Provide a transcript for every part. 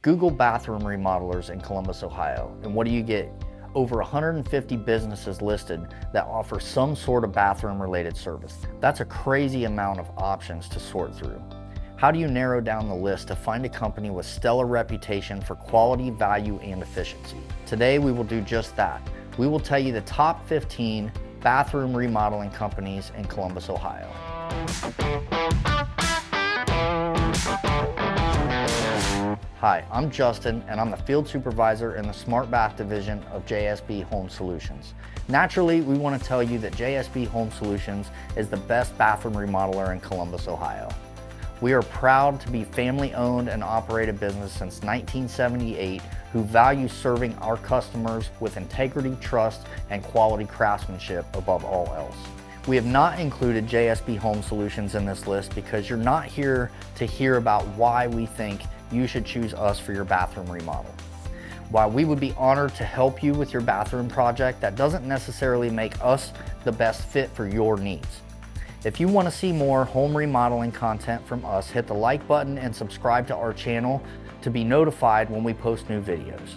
Google bathroom remodelers in Columbus, Ohio, and what do you get? Over 150 businesses listed that offer some sort of bathroom related service. That's a crazy amount of options to sort through. How do you narrow down the list to find a company with stellar reputation for quality, value, and efficiency? Today we will do just that. We will tell you the top 15 bathroom remodeling companies in Columbus, Ohio. Hi, I'm Justin, and I'm the field supervisor in the Smart Bath division of JSB Home Solutions. Naturally, we want to tell you that JSB Home Solutions is the best bathroom remodeler in Columbus, Ohio. We are proud to be family-owned and operated business since 1978 who value serving our customers with integrity, trust, and quality craftsmanship above all else. We have not included JSB Home Solutions in this list because you're not here to hear about why we think you should choose us for your bathroom remodel. While we would be honored to help you with your bathroom project, that doesn't necessarily make us the best fit for your needs. If you want to see more home remodeling content from us, hit the like button and subscribe to our channel to be notified when we post new videos.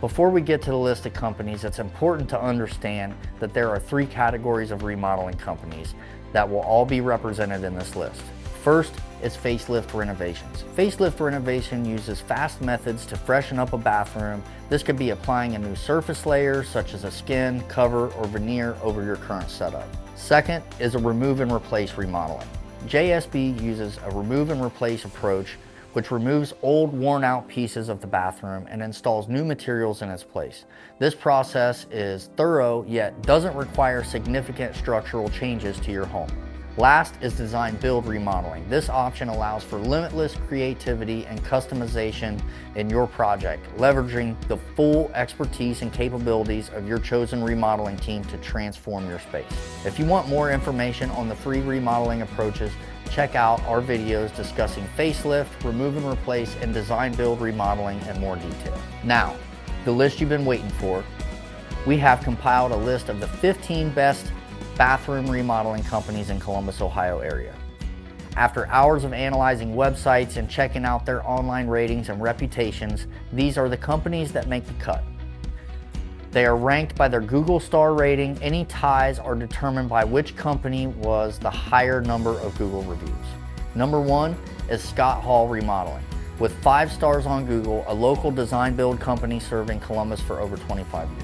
Before we get to the list of companies, it's important to understand that there are three categories of remodeling companies that will all be represented in this list. First is facelift renovations. Facelift renovation uses fast methods to freshen up a bathroom. This could be applying a new surface layer such as a skin, cover, or veneer over your current setup. Second is a remove and replace remodeling. JSB uses a remove and replace approach which removes old, worn out pieces of the bathroom and installs new materials in its place. This process is thorough yet doesn't require significant structural changes to your home. Last is design build remodeling. This option allows for limitless creativity and customization in your project, leveraging the full expertise and capabilities of your chosen remodeling team to transform your space. If you want more information on the free remodeling approaches, check out our videos discussing facelift, remove and replace, and design build remodeling in more detail. Now, the list you've been waiting for. We have compiled a list of the 15 best bathroom remodeling companies in Columbus, Ohio area. After hours of analyzing websites and checking out their online ratings and reputations, these are the companies that make the cut. They are ranked by their Google star rating. Any ties are determined by which company was the higher number of Google reviews. Number 1 is Scott Hall Remodeling. With 5 stars on Google, a local design build company serving Columbus for over 25 years.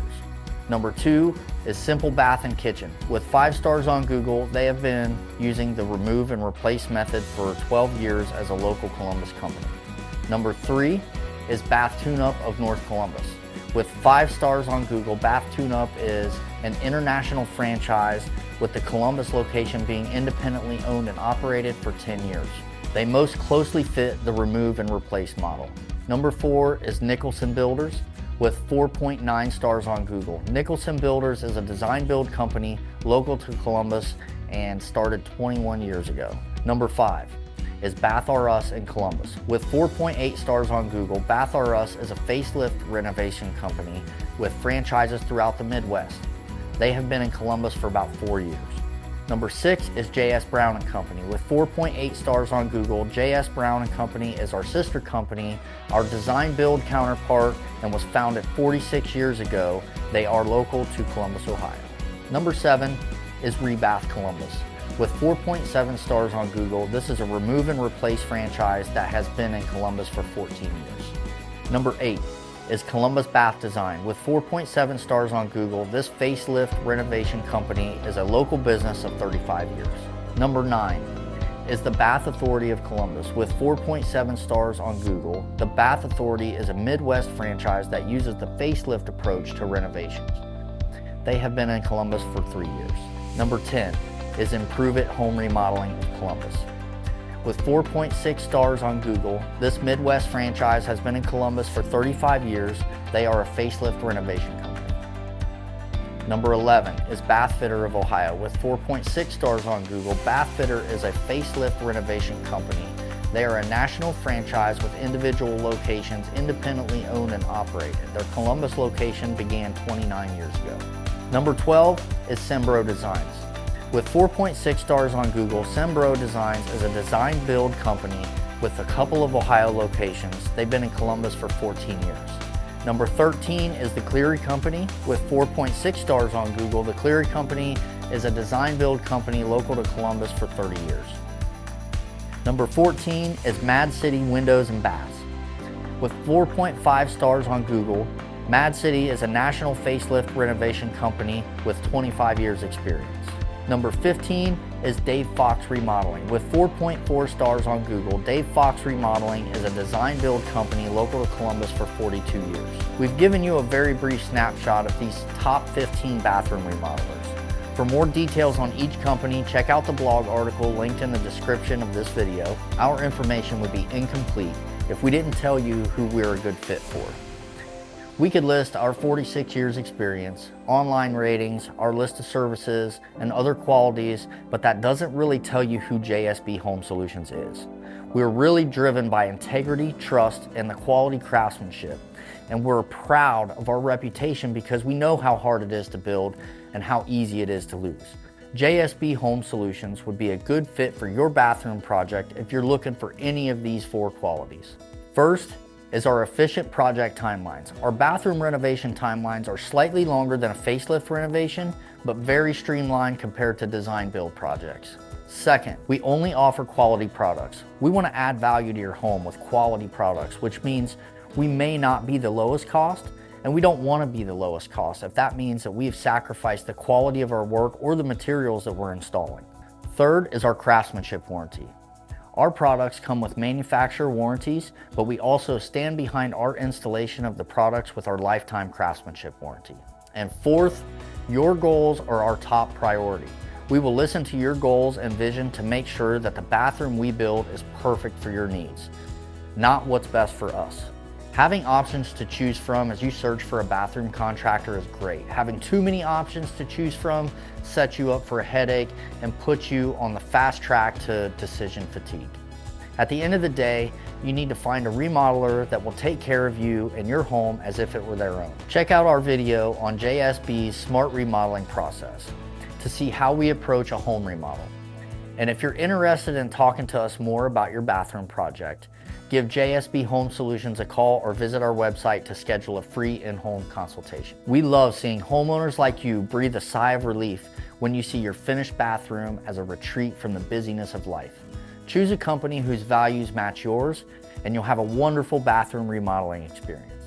Number 2 is Simple Bath and Kitchen. With 5 stars on Google, they have been using the remove and replace method for 12 years as a local Columbus company. Number 3 is Bath Tune-Up of North Columbus. With 5 stars on Google, Bath Tune-Up is an international franchise with the Columbus location being independently owned and operated for 10 years. They most closely fit the remove and replace model. Number 4 is Nicholson Builders. With 4.9 stars on Google. Nicholson Builders is a design build company local to Columbus and started 21 years ago. Number 5 is Bath R Us in Columbus. With 4.8 stars on Google, Bath R Us is a facelift renovation company with franchises throughout the Midwest. They have been in Columbus for about 4 years. Number 6 is J.S. Brown & Company. With 4.8 stars on Google, J.S. Brown & Company is our sister company, our design build counterpart, and was founded 46 years ago. They are local to Columbus, Ohio. Number 7 is Rebath Columbus. With 4.7 stars on Google, this is a remove and replace franchise that has been in Columbus for 14 years. Number 8 is Columbus Bath Design. With 4.7 stars on Google, this facelift renovation company is a local business of 35 years. Number 9 is the Bath Authority of Columbus. With 4.7 stars on Google, the Bath Authority is a Midwest franchise that uses the facelift approach to renovations. They have been in Columbus for 3 years. Number 10 is Improve It Home Remodeling of Columbus. With 4.6 stars on Google, this Midwest franchise has been in Columbus for 35 years. They are a facelift renovation company. Number 11 is Bath Fitter of Ohio. With 4.6 stars on Google, Bath Fitter is a facelift renovation company. They are a national franchise with individual locations independently owned and operated. Their Columbus location began 29 years ago. Number 12 is Sembro Designs. With 4.6 stars on Google, Sembro Designs is a design build company with a couple of Ohio locations. They've been in Columbus for 14 years. Number 13 is the Cleary Company with 4.6 stars on Google. The Cleary Company is a design build company local to Columbus for 30 years. Number 14 is Mad City Windows and Baths. With 4.5 stars on Google, Mad City is a national facelift renovation company with 25 years experience. Number 15 is Dave Fox Remodeling. With 4.4 stars on Google, Dave Fox Remodeling is a design build company local to Columbus for 42 years. We've given you a very brief snapshot of these top 15 bathroom remodelers. For more details on each company, check out the blog article linked in the description of this video. Our information would be incomplete if we didn't tell you who we're a good fit for. We could list our 46 years experience, online ratings, our list of services, and other qualities, but that doesn't really tell you who JSB Home Solutions is. We're really driven by integrity, trust, and the quality craftsmanship. And we're proud of our reputation because we know how hard it is to build and how easy it is to lose. JSB Home Solutions would be a good fit for your bathroom project if you're looking for any of these 4 qualities. First is our efficient project timelines. Our bathroom renovation timelines are slightly longer than a facelift renovation, but very streamlined compared to design build projects. Second, we only offer quality products. We want to add value to your home with quality products, which means we may not be the lowest cost, and we don't want to be the lowest cost if that means that we've sacrificed the quality of our work or the materials that we're installing. Third is our craftsmanship warranty. Our products come with manufacturer warranties, but we also stand behind our installation of the products with our lifetime craftsmanship warranty. And fourth, your goals are our top priority. We will listen to your goals and vision to make sure that the bathroom we build is perfect for your needs, not what's best for us. Having options to choose from as you search for a bathroom contractor is great. Having too many options to choose from sets you up for a headache and puts you on the fast track to decision fatigue. At the end of the day, you need to find a remodeler that will take care of you and your home as if it were their own. Check out our video on JSB's smart remodeling process to see how we approach a home remodel. And if you're interested in talking to us more about your bathroom project, give JSB Home Solutions a call or visit our website to schedule a free in-home consultation. We love seeing homeowners like you breathe a sigh of relief when you see your finished bathroom as a retreat from the busyness of life. Choose a company whose values match yours, and you'll have a wonderful bathroom remodeling experience.